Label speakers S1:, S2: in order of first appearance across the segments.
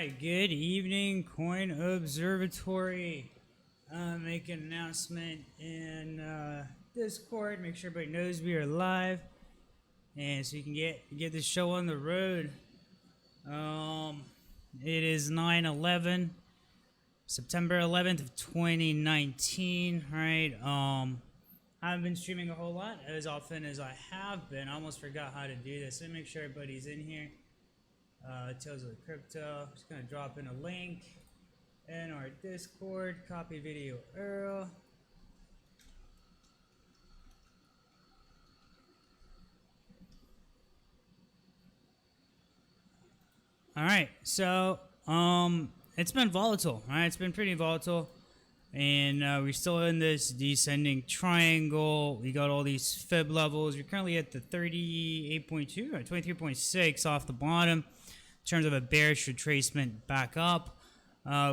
S1: Alright, good evening, Coin Observatory. Make an announcement in Discord. Make sure everybody knows we are live, and so you can get the show on the road. It is 9/11, September 11th of 2019. Right. I haven't been streaming a whole lot as often as I have been. I almost forgot how to do this. Let me make sure everybody's in here. Tales of Crypto. Just gonna drop in a link in our Discord. Copy video URL. All right, so it's been volatile. All right, it's been pretty volatile, and we're still in this descending triangle. We got all these fib levels. We're currently at the 38.2 or 23.6 off the bottom. In terms of a bearish retracement back up.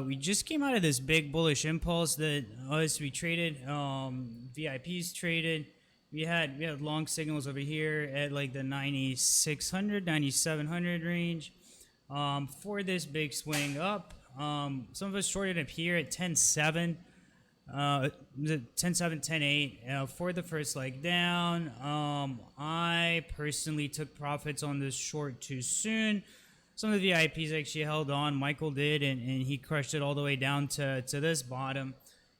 S1: We just came out of this big bullish impulse that we traded, VIPs traded. We had long signals over here at like the 9600, 9700 range for this big swing up. Some of us shorted up here at 10.7, 10.7, 10.8 for the first leg down. I personally took profits on this short too soon. Some of the VIPs actually held on. Michael did, and he crushed it all the way down to this bottom.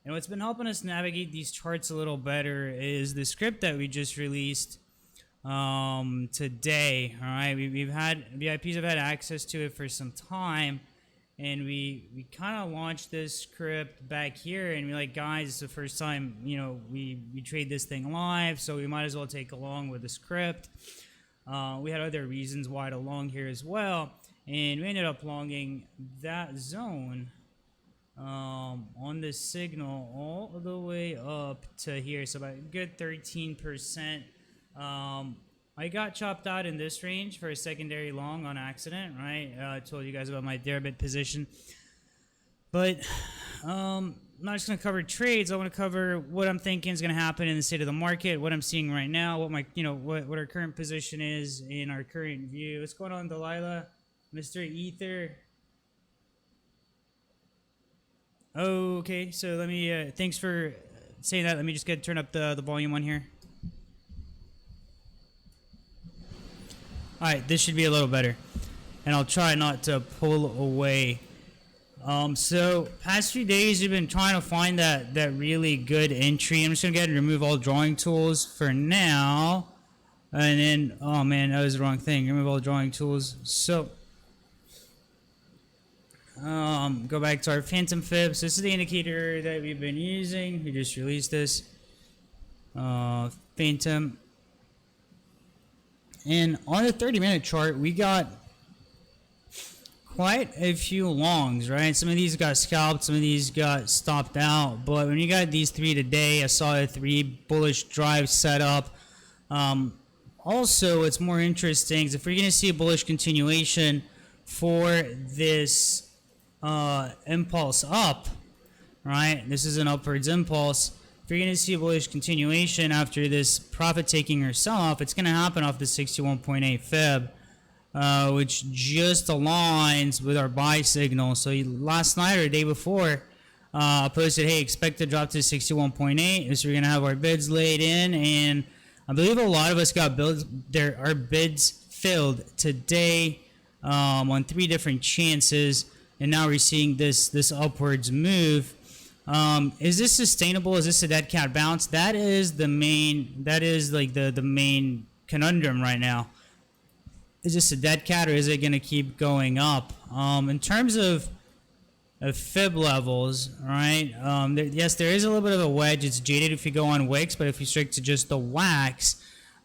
S1: And what's been helping us navigate these charts a little better is the script that we just released today. All right, we've had VIPs have had access to it for some time, and we kind of launched this script back here, and we're like, guys, it's the first time we trade this thing live, so we might as well take along with the script. We had other reasons why to long here as well. And we ended up longing that zone on this signal all the way up to here. So about a good 13%. I got chopped out in this range for a secondary long on accident, right? I told you guys about my Deribit position. But I'm not just going to cover trades. I want to cover what I'm thinking is going to happen in the state of the market, what I'm seeing right now, what my, what our current position is in our current view. What's going on, Delilah? Mr. Ether. Okay, so let me, thanks for saying that. Let me just turn up the volume on here. Alright, this should be a little better. And I'll try not to pull away. So past few days we've been trying to find that really good entry. I'm just gonna go ahead and remove all drawing tools for now. And then, oh man, that was the wrong thing. Remove all drawing tools. So go back to our phantom fibs. This is the indicator that we've been using. We just released this phantom, and on the 30-minute chart we got quite a few longs, right? Some of these got scalped, some of these got stopped out, but when you got these three today, I saw a 3 bullish drive set up. Also, what's more interesting is if we're going to see a bullish continuation for this impulse up, right? This is an upwards impulse. If you're going to see a bullish continuation after this profit taking or sell off, it's going to happen off the 61.8 fib, which just aligns with our buy signal. So last night or the day before, I posted, hey, expect to drop to 61.8. So we're going to have our bids laid in, and I believe a lot of us got our bids filled today on 3 different chances. And now we're seeing this upwards move. Is this sustainable? Is this a dead cat bounce? That is the main conundrum right now. Is this a dead cat, or is it going to keep going up? In terms of fib levels, right? Yes, there is a little bit of a wedge. It's jaded if you go on wicks, but if you stick to just the wax,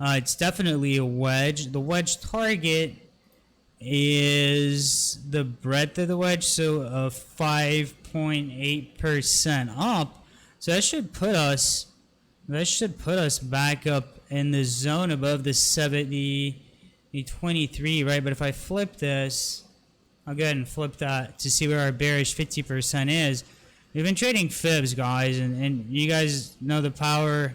S1: it's definitely a wedge. The wedge target is the breadth of the wedge, so 5.8% up. So that should put us back up in the zone above the 23, right? But if I flip this, I'll go ahead and flip that to see where our bearish 50% is. We've been trading fibs, guys, and you guys know the power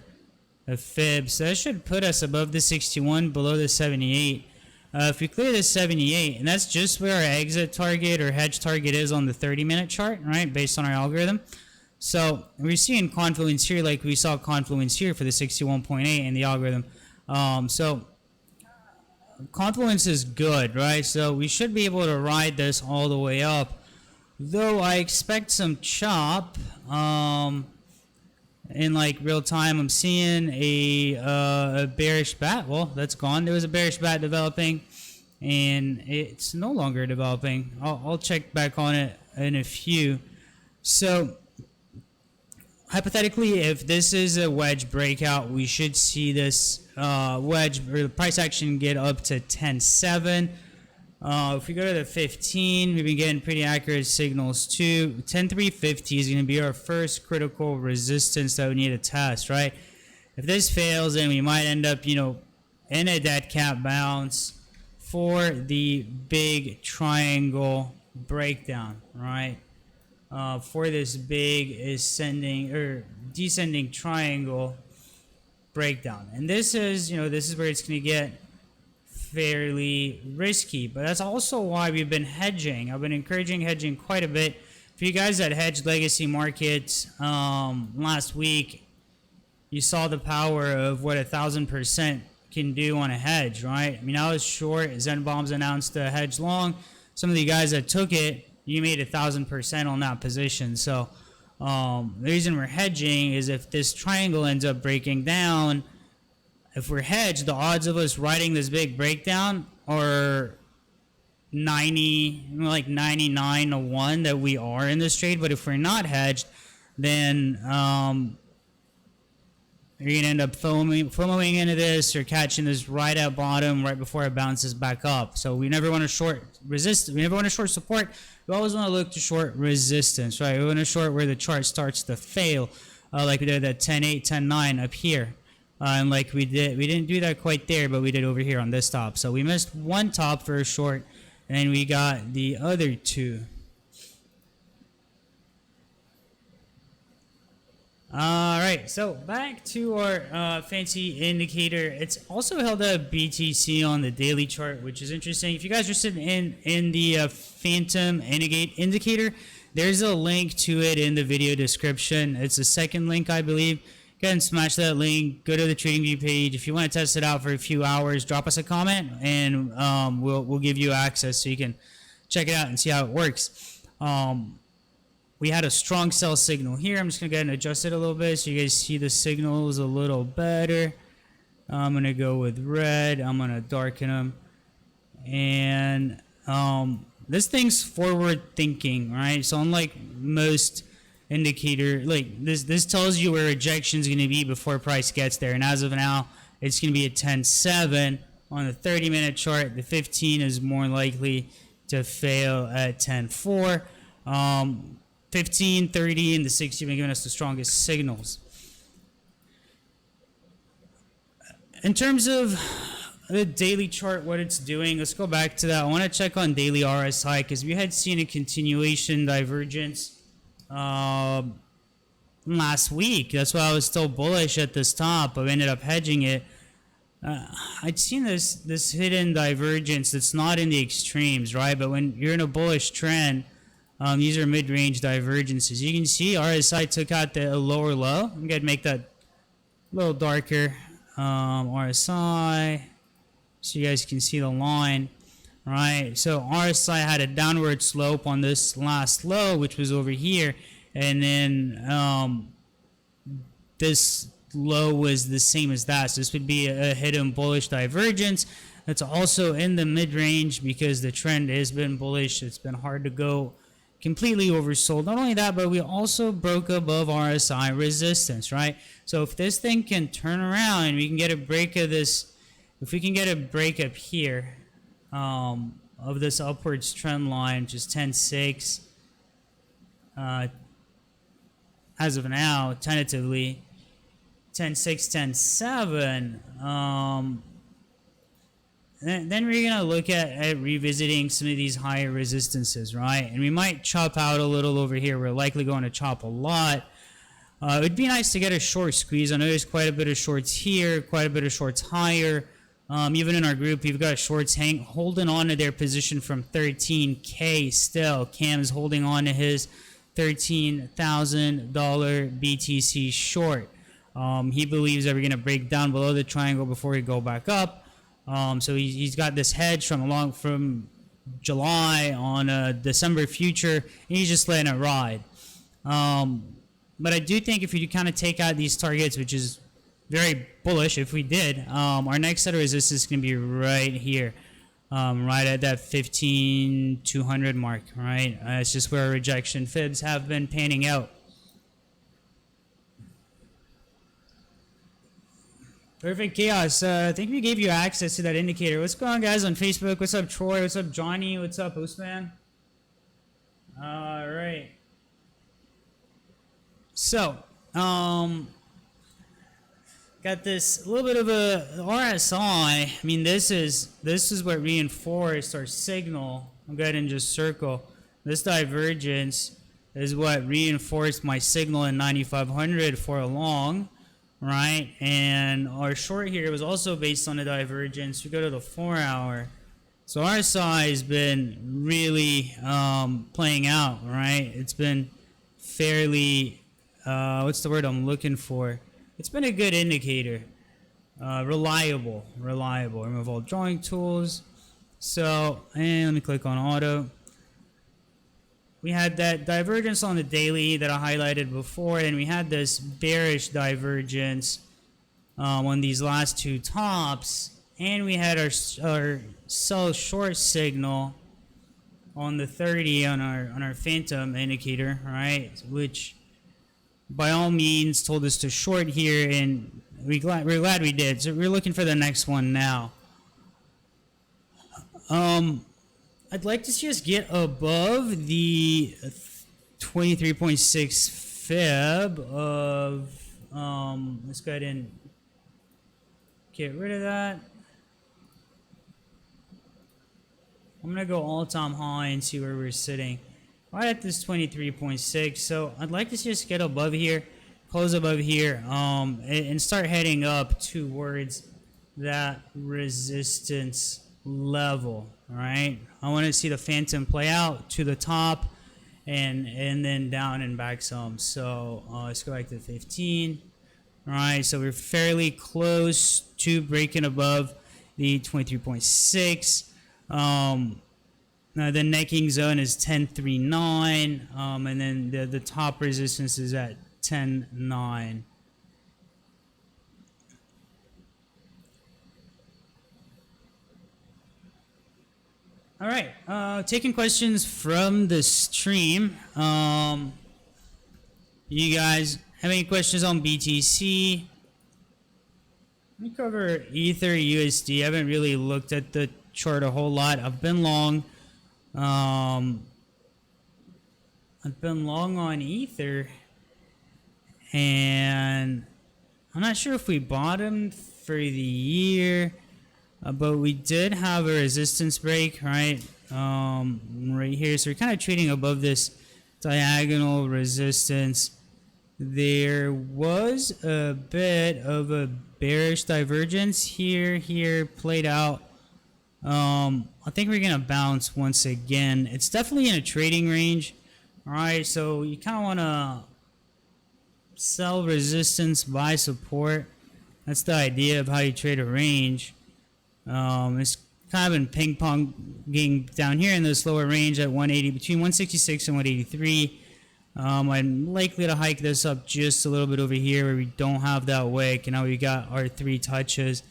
S1: of fibs. So that should put us above the 61, below the 78. If we clear this 78, and that's just where our exit target or hedge target is on the 30-minute chart, right, based on our algorithm. So we're seeing confluence here like we saw confluence here for the 61.8 in the algorithm. So confluence is good, right? So we should be able to ride this all the way up, though I expect some chop. In like real time, I'm seeing a bearish bat. Well, that's gone. There was a bearish bat developing, and it's no longer developing. I'll check back on it in a few. So hypothetically, if this is a wedge breakout, we should see this wedge or the price action get up to 10.7. If we go to the 15, we've been getting pretty accurate signals too. 10.350 is going to be our first critical resistance that we need to test, right? If this fails, then we might end up, in a dead cat bounce for the big triangle breakdown, right? For this big ascending or descending triangle breakdown. And this is, this is where it's going to get fairly risky, but that's also why we've been hedging. I've been encouraging hedging quite a bit. For you guys that hedged legacy markets last week, you saw the power of what 1,000% can do on a hedge, right? I mean, I was short. Zen Bombs announced a hedge long. Some of the guys that took it, you made 1,000% on that position. So the reason we're hedging is if this triangle ends up breaking down, if we're hedged, the odds of us riding this big breakdown are 99 to 1 that we are in this trade. But if we're not hedged, then you're going to end up FOMOing into this or catching this right at bottom right before it bounces back up. So we never want to short resist. We never want to short support. We always want to look to short resistance, right? We want to short where the chart starts to fail, like we did at 10.8, 10.9 up here. And like we didn't do that quite there, but we did over here on this top. So we missed one top for a short, and we got the other two. All right, so back to our fancy indicator. It's also held up BTC on the daily chart, which is interesting. If you guys are sitting in the Phantom indicator, there's a link to it in the video description. It's the second link, I believe. Go ahead and smash that link. Go to the TradingView page. If you want to test it out for a few hours, drop us a comment, and we'll give you access so you can check it out and see how it works. We had a strong sell signal here. I'm just going to go ahead and adjust it a little bit so you guys see the signals a little better. I'm going to go with red. I'm going to darken them. And this thing's forward thinking, right? So unlike most indicator, like this tells you where rejection is going to be before price gets there, and as of now it's going to be at 10.7 on the 30-minute chart. The 15 is more likely to fail at 10.4. 15, 30, and the 60 have been giving us the strongest signals. In terms of the daily chart, what it's doing, let's go back to that. I want to check on daily RSI because we had seen a continuation divergence last week. That's why I was still bullish at this top, but we ended up hedging it. I'd seen this hidden divergence that's not in the extremes, right? But when you're in a bullish trend, these are mid-range divergences. You can see RSI took out the lower low. I'm going to make that a little darker. RSI, so you guys can see the line, right? So RSI had a downward slope on this last low, which was over here, and then this low was the same as that. So this would be a hidden bullish divergence. That's also in the mid-range because the trend has been bullish. It's been hard to go completely oversold. Not only that, but we also broke above RSI resistance, right? So if this thing can turn around and we can get a break of this, if we can get a break up here of this upwards trend line, which is 10.6, as of now, tentatively, 10.6, 10.7, then we're going to look at revisiting some of these higher resistances, right? And we might chop out a little over here. We're likely going to chop a lot. It would be nice to get a short squeeze. I know there's quite a bit of shorts here, quite a bit of shorts higher. Even in our group, we've got shorts holding on to their position from 13K still. Cam's holding on to his $13,000 BTC short. He believes that we're going to break down below the triangle before we go back up. So he's got this hedge from July on a December future, and he's just letting it ride. But I do think if you kind of take out these targets, which is very bullish if we did, our next set of resistance is going to be right here, right at that 15,200 mark, right? It's just where our rejection fibs have been panning out. Perfect Chaos. I think we gave you access to that indicator. What's going on, guys, on Facebook? What's up, Troy? What's up, Johnny? What's up, Postman? All right. So, got this a little bit of a RSI. I mean, this is what reinforced our signal. I'll go ahead and just circle. This divergence is what reinforced my signal in 9,500 for a long, right? And our short here was also based on a divergence. We go to the 4-hour. So RSI has been really playing out, right? It's been fairly, what's the word I'm looking for? It's been a good indicator. Reliable. Remove all drawing tools. So, and let me click on auto. We had that divergence on the daily that I highlighted before, and we had this bearish divergence on these last two tops, and we had our sell short signal on the 30 on our phantom indicator, right? Which by all means told us to short here, and we're glad we did. So we're looking for the next one now. I'd like to see us get above the 23.6 fib of, let's go ahead and get rid of that. I'm going to go all-time high and see where we're sitting. Right at this 23.6. So I'd like to see us get above here, close above here, and start heading up towards that resistance level. All right, I want to see the phantom play out to the top and then down and back some. So let's go back to 15. All right, so we're fairly close to breaking above the 23.6. Now the necking zone is 10.39, and then the top resistance is at 10.9. All right, taking questions from the stream. You guys have any questions on BTC? Let me cover Ether USD. I haven't really looked at the chart a whole lot. I've been long. I've been long on Ether, and I'm not sure if we bottomed for the year. But we did have a resistance break, right? Right here. So we're kind of trading above this diagonal resistance. There was a bit of a bearish divergence here played out. I think we're going to bounce once again. It's definitely in a trading range. All right. So you kind of want to sell resistance, buy support. That's the idea of how you trade a range. It's kind of been ping-ponging down here in this lower range at 180, between 166 and 183. I'm likely to hike this up just a little bit over here where we don't have that wick, and now we got our 3 touches.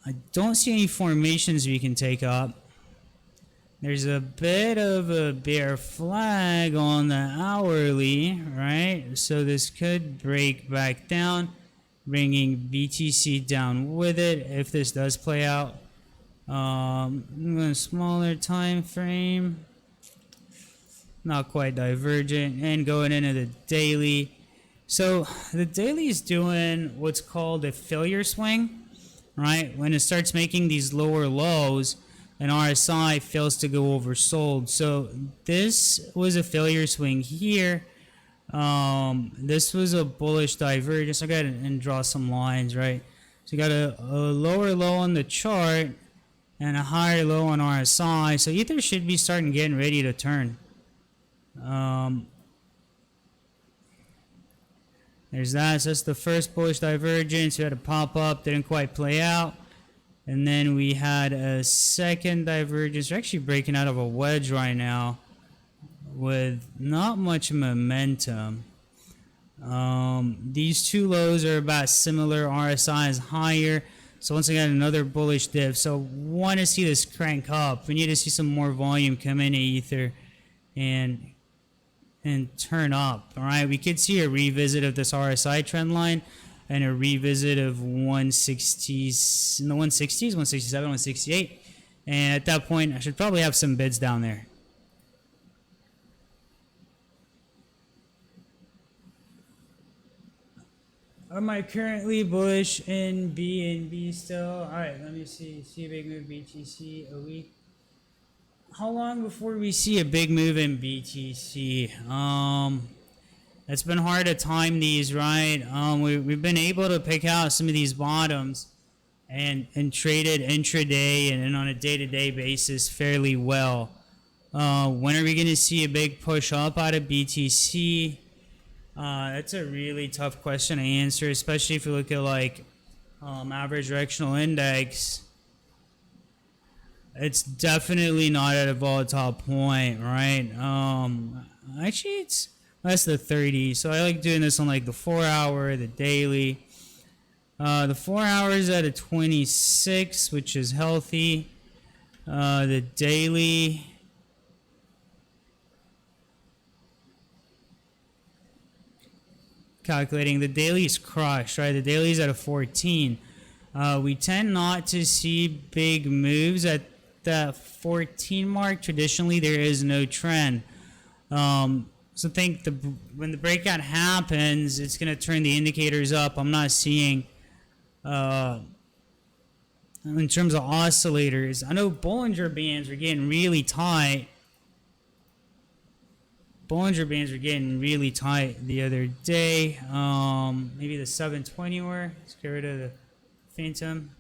S1: I don't see any formations we can take up. There's a bit of a bear flag on the hourly, right? So this could break back down, bringing BTC down with it if this does play out. A smaller time frame, not quite divergent, and going into the daily. So the daily is doing what's called a failure swing, right? When it starts making these lower lows, and RSI fails to go oversold. So this was a failure swing here. This was a bullish divergence. I'll go ahead and draw some lines, right? So you got a lower low on the chart and a higher low on RSI. So Ether should be starting getting ready to turn. There's that. So that's the first bullish divergence. We had a pop up, didn't quite play out. And then we had a second divergence. We're actually breaking out of a wedge right now with not much momentum. These two lows are about similar. RSI is higher. So once again, another bullish dip. So want to see this crank up. We need to see some more volume come in Ether and turn up. All right, we could see a revisit of this RSI trend line and a revisit of 160s in the 160s, 167, 168. And at that point, I should probably have some bids down there. Am I currently bullish in BNB still? All right, let me see. See a big move BTC a week. How long before we see a big move in BTC? It's been hard to time these, right? We've been able to pick out some of these bottoms and trade it intraday and on a day-to-day basis fairly well. When are we going to see a big push up out of BTC? That's a really tough question to answer, especially if you look at like average directional index. It's definitely not at a volatile point, right? Actually, that's the 30. So I like doing this on like the 4 hour, the daily. The 4 hours at a 26, which is healthy. The daily. Calculating the daily is crushed, right? The daily is at a 14. We tend not to see big moves at the 14 mark. Traditionally, there is no trend. So think when the breakout happens, it's going to turn the indicators up. I'm not seeing, in terms of oscillators, I know Bollinger Bands are getting really tight. Bollinger Bands were getting really tight the other day. Maybe the 720 were. Let's get rid of the Phantom.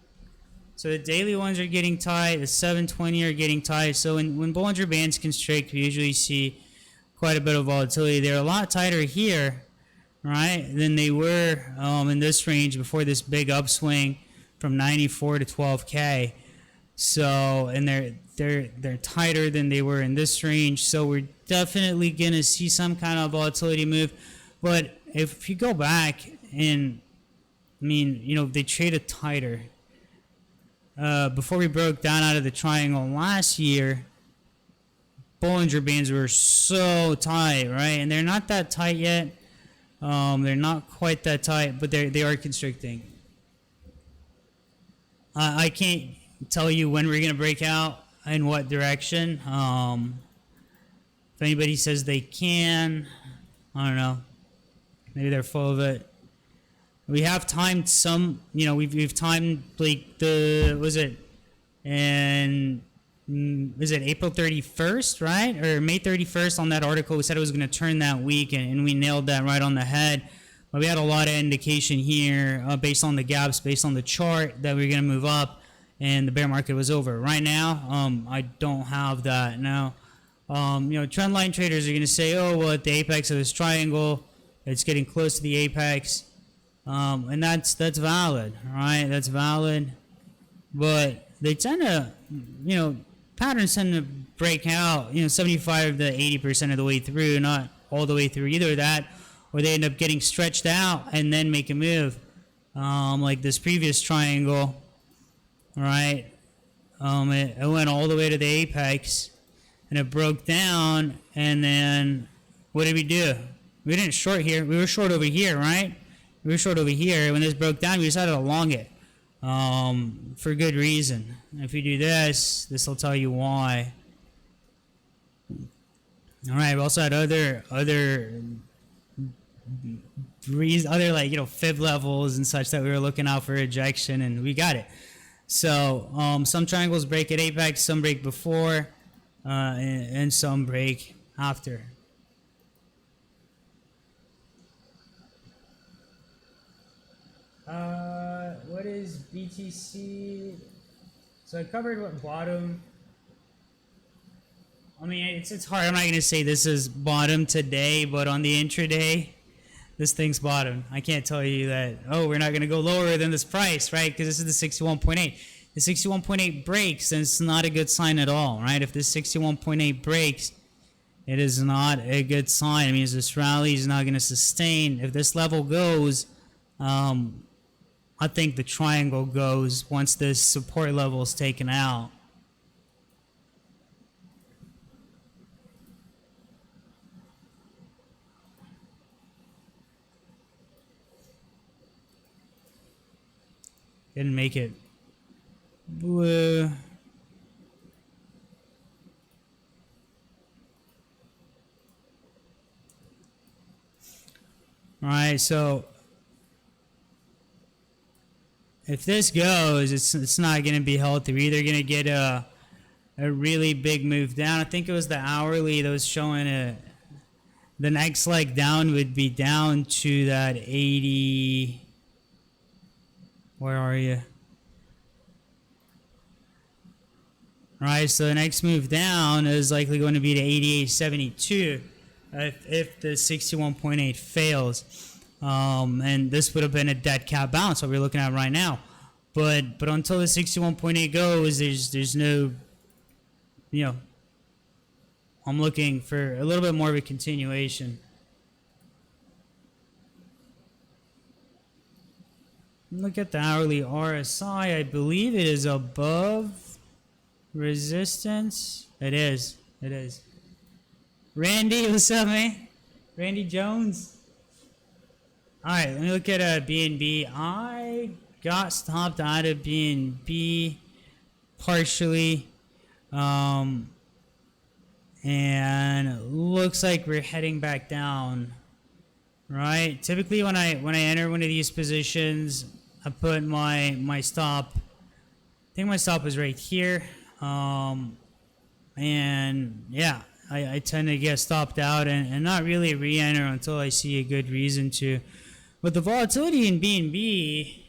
S1: So the daily ones are getting tight. The 720 are getting tight. So when Bollinger Bands constrict, we usually see quite a bit of volatility. They're a lot tighter here, right, than they were in this range before this big upswing from 94 to 12K. So, and they're tighter than they were in this range. So we're definitely going to see some kind of volatility move. But if you go back and, I mean, you know, they traded tighter. Before we broke down out of the triangle last year, Bollinger Bands were so tight, right? And they're not that tight yet. They're not quite that tight, but they are constricting. I can't tell you when we're going to break out in what direction. If anybody says they can, I don't know. Maybe they're full of it. We have timed some, you know, we've timed like was it April 31st, right? Or May 31st on that article. We said it was going to turn that week, and we nailed that right on the head. But we had a lot of indication here based on the gaps, based on the chart that we are going to move up, and the bear market was over. Right now, I don't have that. Now, you know, trend line traders are going to say, oh, well, at the apex of this triangle, it's getting close to the apex. And that's valid, right? That's valid. But they tend to, you know, patterns tend to break out, you know, 75 to 80% of the way through, not all the way through. Either that, or they end up getting stretched out and then make a move, like this previous triangle, right? It went all the way to the apex, and it broke down, and then what did we do? We didn't short here. We were short over here, right? We were short over here. When this broke down, we decided to long it for good reason. If you do this, this will tell you why. All right. We also had other like, you know, fib levels and such that we were looking out for ejection, and we got it. So some triangles break at apex, some break before, and some break after. what is BTC? So I covered what bottom. I mean, it's hard. I'm not going to say this is bottom today, but on the intraday, this thing's bottom. I can't tell you that, oh, we're not going to go lower than this price, right? Because this is the 61.8. The 61.8 breaks, then it's not a good sign at all, right? If this 61.8 breaks, it is not a good sign. It means this rally is not going to sustain. If this level goes, I think the triangle goes once this support level is taken out. Didn't make it. Blue. All right, so if this goes, it's not going to be healthy. We're either going to get a really big move down. I think it was the hourly that was showing the next leg down would be down to that 80. Where are you? All right, so the next move down is likely going to be to 88.72 if the 61.8 fails. And this would have been a dead cat bounce, what we're looking at right now. But until the 61.8 goes, there's no, I'm looking for a little bit more of a continuation. Look at the hourly RSI. I believe it is above resistance. It is. It is. Randy, what's up, man? Randy Jones. All right, let me look at BNB. I got stopped out of BNB partially, and it looks like we're heading back down. Right. Typically, when I enter one of these positions, I put my stop. I think my stop was right here, and yeah, I tend to get stopped out and not really re-enter until I see a good reason to. But the volatility in BNB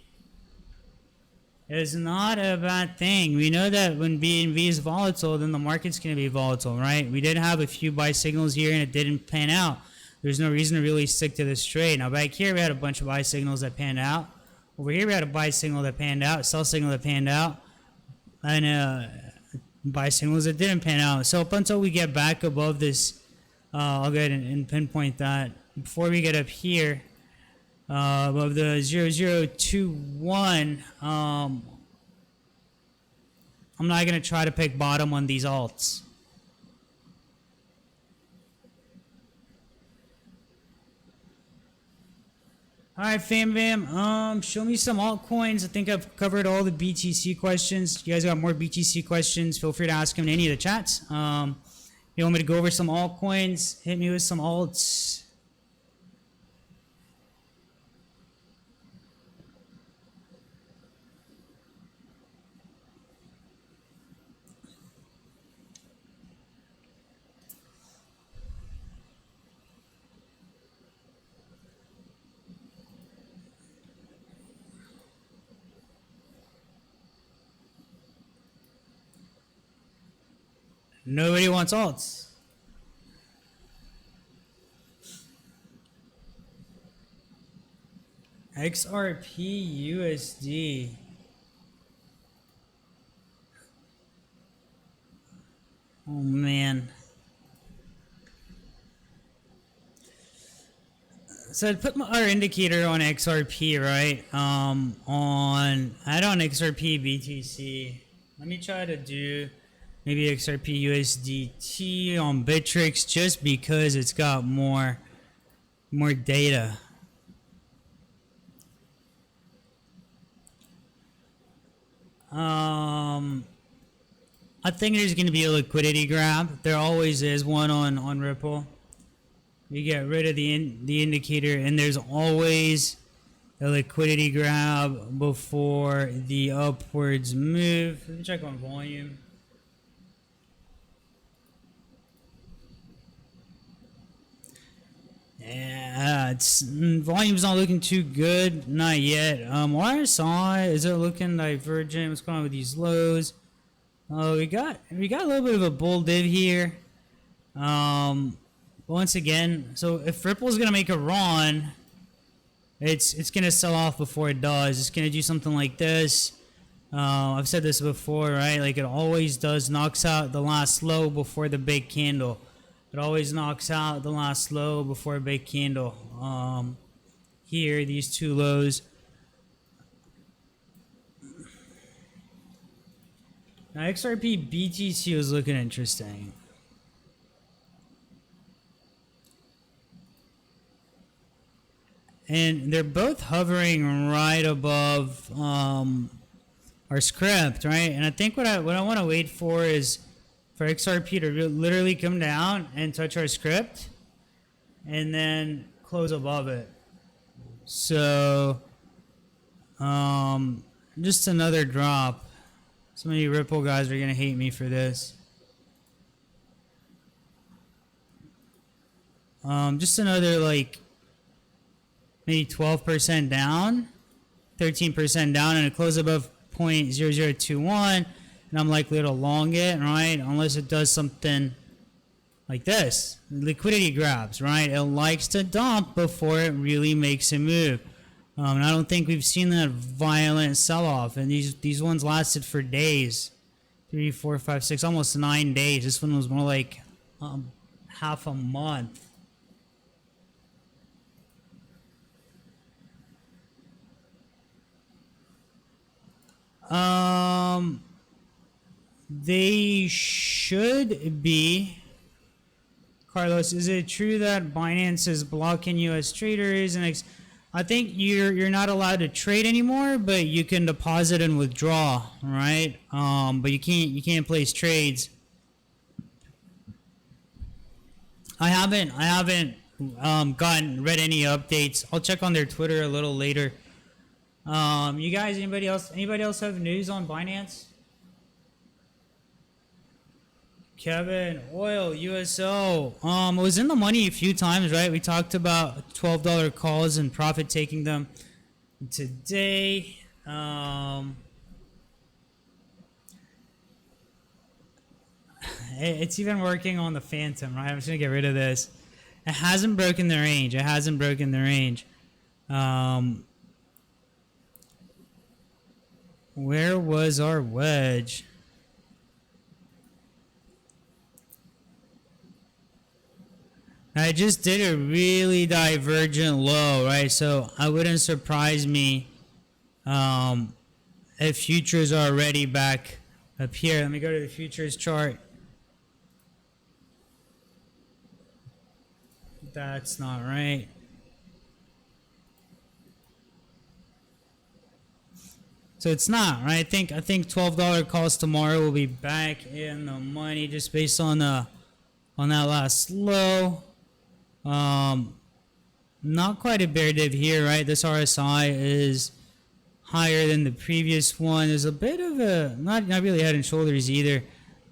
S1: is not a bad thing. We know that when BNB is volatile, then the market's going to be volatile, right? We did have a few buy signals here, and it didn't pan out. There's no reason to really stick to this trade. Now, back here, we had a bunch of buy signals that panned out. Over here, we had a buy signal that panned out, sell signal that panned out, and buy signals that didn't pan out. So up until we get back above this, I'll go ahead and pinpoint that. Before we get up here, above the 0021, I'm not going to try to pick bottom on these alts. All right, fam bam. Show me some altcoins. I think I've covered all the BTC questions. You guys got more BTC questions? Feel free to ask them in any of the chats. You want me to go over some altcoins? Hit me with some alts. Nobody wants alts. XRP USD. Oh man. So I'd put our indicator on XRP, right? Add on XRP BTC. Let me try to do maybe XRP USDT on Bittrex just because it's got more data. I think there's going to be a liquidity grab. There always is one on Ripple. You get rid of the indicator, and there's always a liquidity grab before the upwards move. Let me check on volume. Yeah, volume's not looking too good, not yet. RSI, is it looking divergent? What's going on with these lows? Oh, we got a little bit of a bull div here. Once again, so if Ripple's gonna make a run, it's gonna sell off before it does. It's gonna do something like this. I've said this before, right? Like it always does, knocks out the last low before the big candle. It always knocks out the last low before a big candle. Here, these two lows. Now XRP BTC was looking interesting. And they're both hovering right above our script, right? And I think what I want to wait for is for XRP to literally come down and touch our script and then close above it. So just another drop. So many Ripple guys are gonna hate me for this. Just another like maybe 12% down, 13% down, and it close above 0.0021, and I'm likely to long it, right? Unless it does something like this, liquidity grabs, right? It likes to dump before it really makes a move. And I don't think we've seen that violent sell-off, and these ones lasted for days, 3, 4, 5, 6, almost 9 days. This one was more like half a month. They should be. Carlos, is it true that Binance is blocking U.S. traders? And I think you're not allowed to trade anymore, but you can deposit and withdraw, right? But you can't place trades. I haven't read any updates. I'll check on their Twitter a little later. You guys, anybody else have news on Binance? Kevin, oil, USO. It was in the money a few times, right? We talked about $12 calls and profit taking them today. It's even working on the Phantom, right? I'm just gonna get rid of this. It hasn't broken the range. Where was our wedge? I just did a really divergent low, right? So I wouldn't surprise me if futures are already back up here. Let me go to the futures chart. That's not right. So it's not, right? I think $12 calls tomorrow will be back in the money just based on that last low. Not quite a bear div here, right? This RSI is higher than the previous one. There's a bit of a not really head and shoulders either.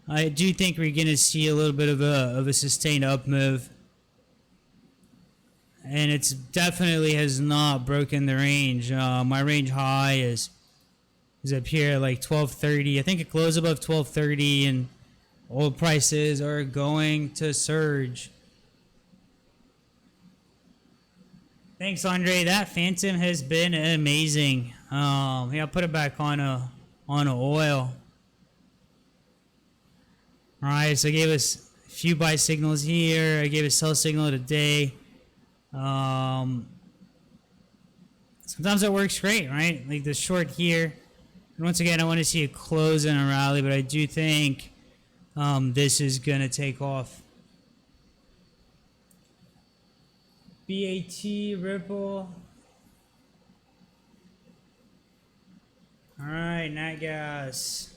S1: I do think we're gonna see a little bit of a sustained up move, and it's definitely has not broken the range. My range high is up here at like 1230. I think it closed above 1230, and oil prices are going to surge. Thanks, Andre. That Phantom has been amazing. Yeah, I'll put it back on a oil. All right, so I gave us a few buy signals here. I gave a sell signal today. Sometimes it works great, right? Like the short here. And once again, I want to see a close in a rally, but I do think this is going to take off. BAT, Ripple. All right, nat gas.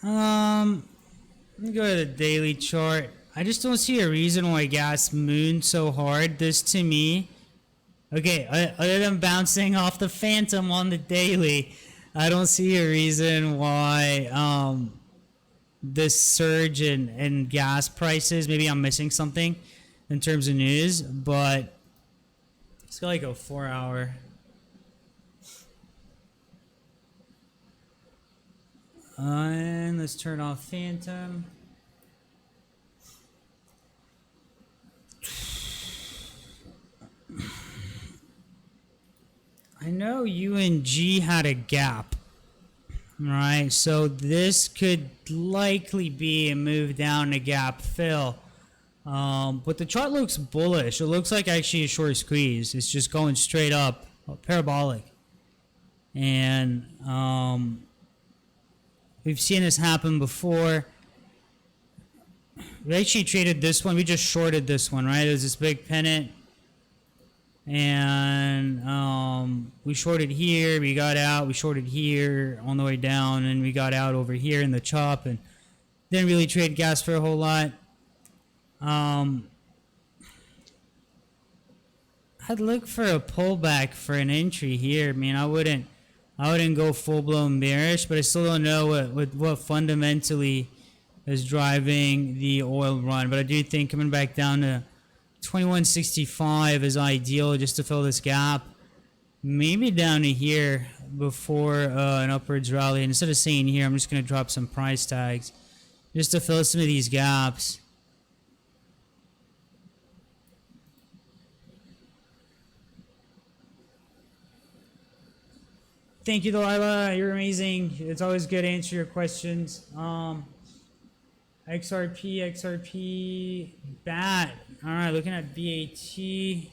S1: Let me go to the daily chart. I just don't see a reason why gas mooned so hard. This to me, okay, other than bouncing off the Phantom on the daily, I don't see a reason why this surge in gas prices. Maybe I'm missing something in terms of news, but it's got like a 4 hour. And let's turn off Phantom. I know UNG had a gap, right? So this could likely be a move down a gap fill. But the chart looks bullish. It looks like actually a short squeeze. It's just going straight up, parabolic. And we've seen this happen before. We actually traded this one. We just shorted this one, right? It was this big pennant. And we shorted here. We got out. We shorted here on the way down. And we got out over here in the chop. And didn't really trade gas for a whole lot. I'd look for a pullback for an entry here. I mean, I wouldn't go full-blown bearish, but I still don't know what fundamentally is driving the oil run. But I do think coming back down to 2165 is ideal just to fill this gap. Maybe down to here before an upwards rally. And instead of saying here, I'm just going to drop some price tags just to fill some of these gaps. Thank you, Delilah. You're amazing. It's always good to answer your questions. XRP, BAT. All right, looking at BAT. You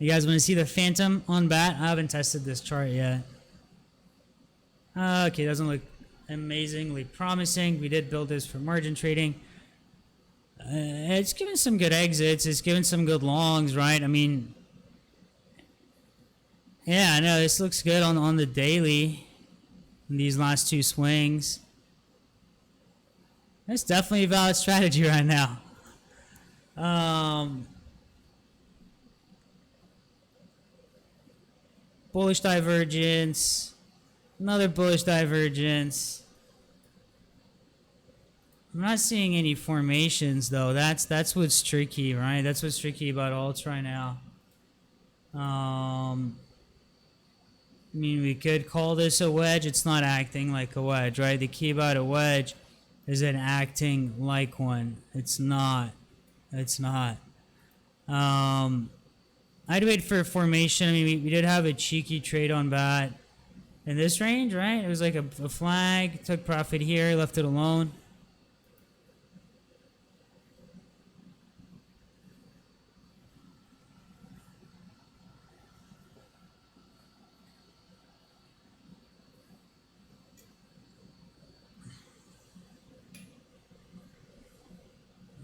S1: guys want to see the Phantom on BAT? I haven't tested this chart yet. Okay, doesn't look amazingly promising. We did build this for margin trading. It's given some good exits. It's given some good longs, right? I mean, yeah, I know this looks good on the daily. In these last two swings, it's definitely a valid strategy right now. Bullish divergence, another bullish divergence. I'm not seeing any formations though. That's what's tricky, right? That's what's tricky about alts right now. I mean, we could call this a wedge. It's not acting like a wedge, right? The key about a wedge is it acting like one. It's not. It's not. I'd wait for a formation. I mean, we did have a cheeky trade on BAT in this range, right? It was like a flag, took profit here, left it alone.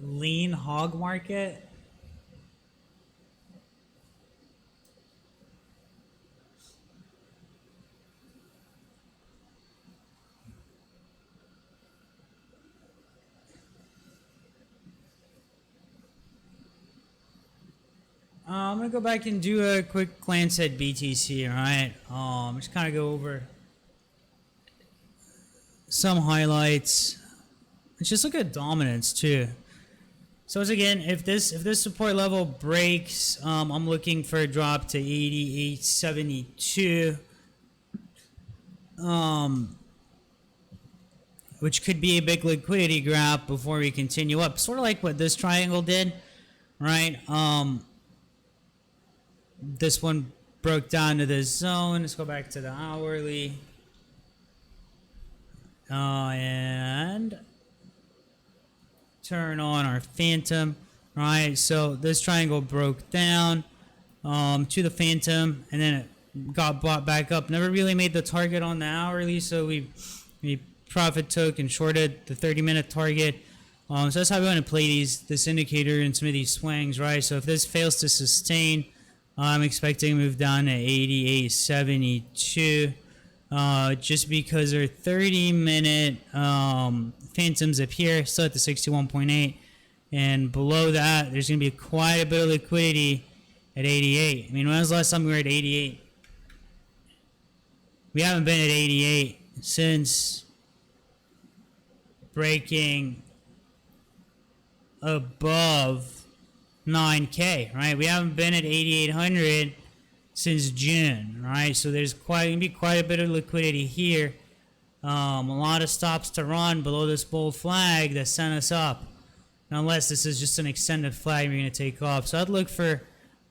S1: Lean hog market. I'm gonna go back and do a quick glance at BTC, right? Just kind of go over some highlights. Let's just look at dominance too. So once again, if this support level breaks, I'm looking for a drop to 88.72, which could be a big liquidity grab before we continue up. Sort of like what this triangle did, right? This one broke down to this zone. Let's go back to the hourly. And turn on our Phantom, right? So this triangle broke down to the Phantom, and then it got bought back up. Never really made the target on the hourly, so we profit took and shorted the 30-minute target. So that's how we want to play this indicator in some of these swings, right? So if this fails to sustain, I'm expecting a move down to 88.72. Just because our 30-minute Phantoms up here, still at the 61.8, and below that, there's going to be quite a bit of liquidity at 88. I mean, when was the last time we were at 88? We haven't been at 88 since breaking above 9K, right? We haven't been at 8,800 since June, right? So there's going to be quite a bit of liquidity here. A lot of stops to run below this bull flag that sent us up. Unless this is just an extended flag we're going to take off. So I'd look for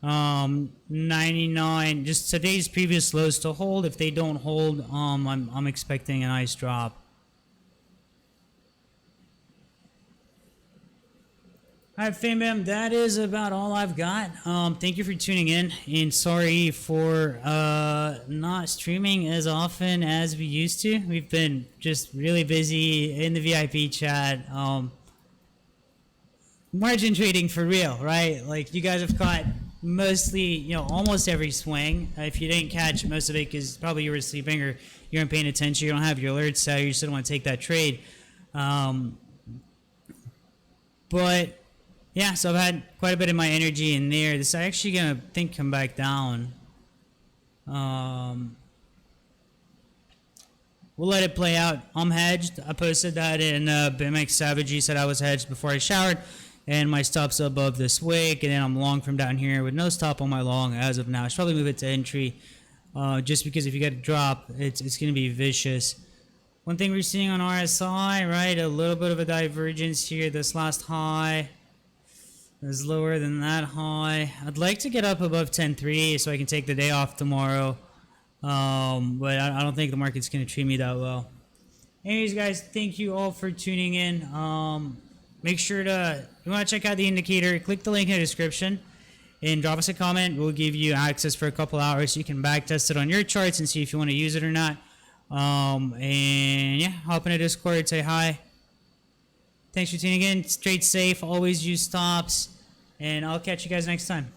S1: 99, just today's previous lows to hold. If they don't hold, I'm expecting a nice drop. Alright, FameBam, that is about all I've got. Thank you for tuning in, and sorry for not streaming as often as we used to. We've been just really busy in the VIP chat. Margin trading for real, right? Like, you guys have caught mostly, you know, almost every swing. If you didn't catch most of it because probably you were sleeping or you weren't paying attention, you don't have your alerts set, you just don't want to take that trade. But yeah, so I've had quite a bit of my energy in there. This is actually gonna, think, come back down. We'll let it play out. I'm hedged. I posted that in BMX Savagery, said I was hedged before I showered, and my stop's above this wick, and then I'm long from down here with no stop on my long as of now. I should probably move it to entry, just because if you get a drop, it's gonna be vicious. One thing we're seeing on RSI, right? A little bit of a divergence here. This last high is lower than that high. I'd like to get up above 10.3 so I can take the day off tomorrow. But I don't think the market's going to treat me that well. Anyways, guys, thank you all for tuning in. Make sure to, if you want to check out the indicator, click the link in the description and drop us a comment. We'll give you access for a couple hours so you can backtest it on your charts and see if you want to use it or not. And yeah, hop in a Discord, say hi. Thanks for tuning in. Trade safe. Always use stops. And I'll catch you guys next time.